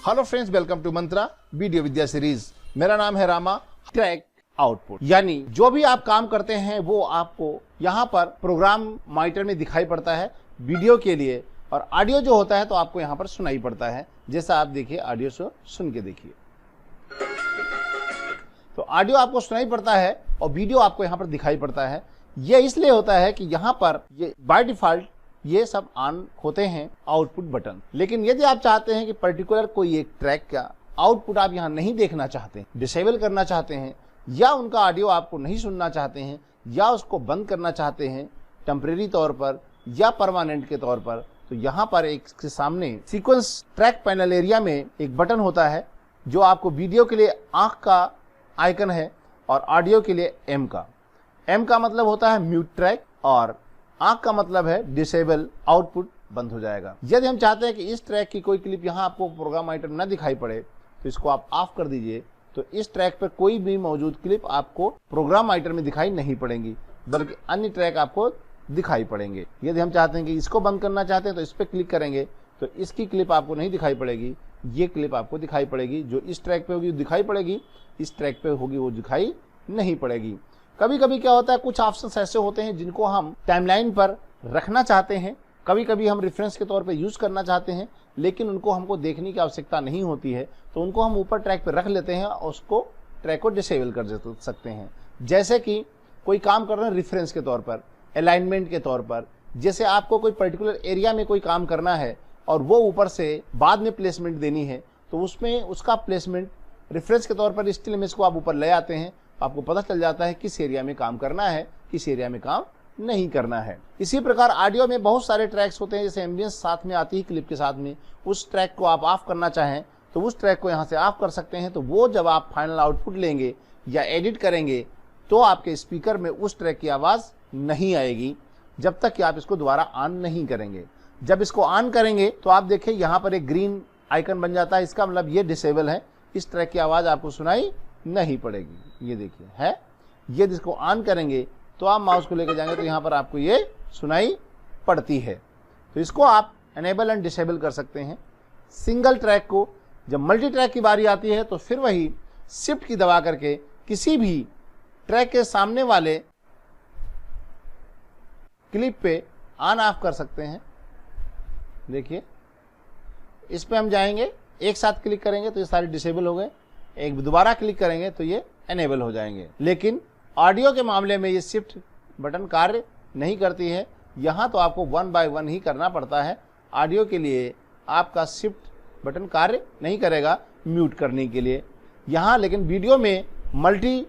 Hello friends, welcome to Mantra video Vidya series. मेरा नाम है रामा। ट्रैक आउटपुट यानी जो भी आप काम करते हैं वो आपको यहाँ पर प्रोग्राम मॉनिटर में दिखाई पड़ता है वीडियो के लिए, और ऑडियो जो होता है तो आपको यहाँ पर सुनाई पड़ता है। जैसा आप देखिए, ऑडियो से सुन के देखिए, तो ऑडियो आपको सुनाई पड़ता है और वीडियो आपको यहाँ पर दिखाई पड़ता है। ये इसलिए होता है कि यहाँ पर ये बाय डिफॉल्ट ये सब ऑन होते हैं आउटपुट बटन। लेकिन यदि आप चाहते हैं कि पर्टिकुलर कोई एक ट्रैक का आउटपुट आप यहाँ नहीं देखना चाहते, डिसेबल करना चाहते हैं, या उनका ऑडियो आपको नहीं सुनना चाहते हैं, या उसको बंद करना चाहते हैं टेम्परेरी तौर पर या परमानेंट के तौर पर, तो यहाँ पर एक के सामने सीक्वेंस ट्रैक पैनल एरिया में एक बटन होता है जो आपको वीडियो के लिए आंख का आइकन है और ऑडियो के लिए एम का। एम का मतलब होता है म्यूट ट्रैक और आंख का मतलब है डिसेबल, आउटपुट बंद हो जाएगा। यदि हम चाहते हैं कि इस ट्रैक की कोई क्लिप यहाँ आपको प्रोग्राम आइटम ना दिखाई पड़े तो इसको आप ऑफ कर दीजिए, तो इस ट्रैक पर कोई भी मौजूद क्लिप आपको प्रोग्राम आइटम में दिखाई नहीं पड़ेंगी, बल्कि अन्य ट्रैक आपको दिखाई पड़ेंगे। यदि हम चाहते हैं कि इसको बंद करना चाहते हैं तो इस पर क्लिक करेंगे तो इसकी क्लिप आपको नहीं दिखाई पड़ेगी, ये क्लिप आपको दिखाई पड़ेगी। जो इस ट्रैक पे होगी दिखाई पड़ेगी, इस ट्रैक पे होगी वो दिखाई नहीं पड़ेगी। कभी कभी क्या होता है, कुछ ऑप्शंस ऐसे होते हैं जिनको हम टाइमलाइन पर रखना चाहते हैं, कभी कभी हम रेफरेंस के तौर पे यूज करना चाहते हैं, लेकिन उनको हमको देखने की आवश्यकता नहीं होती है, तो उनको हम ऊपर ट्रैक पे रख लेते हैं और उसको ट्रैक को डिसेबल कर सकते हैं। जैसे कि कोई काम कर रहे हैं रेफरेंस के तौर पर, अलाइनमेंट के तौर पर, जैसे आपको कोई पर्टिकुलर एरिया में कोई काम करना है और वो ऊपर से बाद में प्लेसमेंट देनी है, तो उसमें उसका प्लेसमेंट रेफरेंस के तौर पर स्टिल इमेज को आप ऊपर ले आते हैं, आपको पता चल जाता है किस एरिया में काम करना है, किस एरिया में काम नहीं करना है। इसी प्रकार ऑडियो में बहुत सारे ट्रैक्स होते हैं, जैसे एम्बियंस साथ में आती है क्लिप के साथ में, उस ट्रैक को आप ऑफ करना चाहें तो उस ट्रैक को यहाँ से ऑफ कर सकते हैं। तो वो जब आप फाइनल आउटपुट लेंगे या एडिट करेंगे तो आपके स्पीकर में उस ट्रैक की आवाज़ नहीं आएगी जब तक कि आप इसको दोबारा ऑन नहीं करेंगे। जब इसको ऑन करेंगे तो आप देखिए यहाँ पर एक ग्रीन आइकन बन जाता है, इसका मतलब ये डिसेबल है, इस ट्रैक की आवाज़ आपको सुनाई नहीं पड़ेगी। ये देखिए है, ये जिसको ऑन करेंगे तो आप माउस को लेकर जाएंगे तो यहाँ पर आपको ये सुनाई पड़ती है। तो इसको आप एनेबल एंड डिसेबल कर सकते हैं। सिंगल ट्रैक को जब मल्टी ट्रैक की बारी आती है तो फिर वही शिफ्ट की दबा करके किसी भी ट्रैक के सामने वाले क्लिप पे ऑन ऑफ कर सकते हैं। देखिए, इस पे हम जाएंगे, एक साथ क्लिक करेंगे तो ये सारे डिसेबल हो गए, एक दोबारा क्लिक करेंगे तो ये एनेबल हो जाएंगे। लेकिन ऑडियो के मामले में ये शिफ्ट बटन कार्य नहीं करती है, यहाँ तो आपको 1 बाय 1 ही करना पड़ता है। ऑडियो के लिए आपका शिफ्ट बटन कार्य नहीं करेगा म्यूट करने के लिए यहाँ, लेकिन वीडियो में मल्टी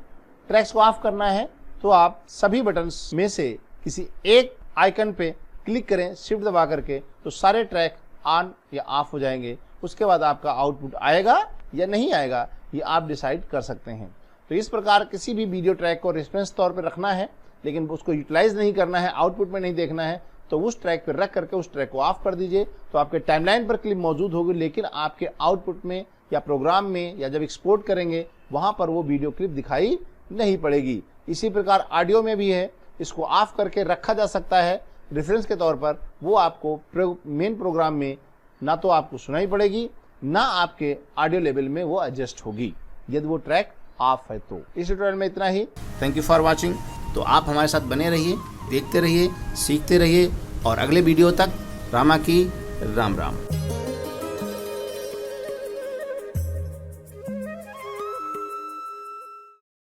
ट्रैक्स को ऑफ करना है तो आप सभी बटन्स में से किसी एक आइकन पे क्लिक करें शिफ्ट दबा करके, तो सारे ट्रैक ऑन या ऑफ हो जाएंगे। उसके बाद आपका आउटपुट आएगा या नहीं आएगा ये आप डिसाइड कर सकते हैं। तो इस प्रकार किसी भी वीडियो ट्रैक को रेफरेंस तौर पर रखना है लेकिन उसको यूटिलाइज नहीं करना है, आउटपुट में नहीं देखना है, तो उस ट्रैक पर रख करके उस ट्रैक को ऑफ कर दीजिए, तो आपके टाइमलाइन पर क्लिप मौजूद होगी, लेकिन आपके आउटपुट में या प्रोग्राम में या जब एक्सपोर्ट करेंगे वहाँ पर वो वीडियो क्लिप दिखाई नहीं पड़ेगी। इसी प्रकार ऑडियो में भी है, इसको ऑफ करके रखा जा सकता है रेफरेंस के तौर पर, वो आपको मेन प्रोग्राम में ना तो आपको सुनाई पड़ेगी ना आपके ऑडियो लेवल में वो एडजस्ट होगी यदि वो ट्रैक ऑफ है। तो इस ट्यूटोरियल में इतना ही। Thank you for watching. तो आप हमारे साथ बने रहिए, देखते रहिए, सीखते रहिए, और अगले वीडियो तक रामा की राम राम।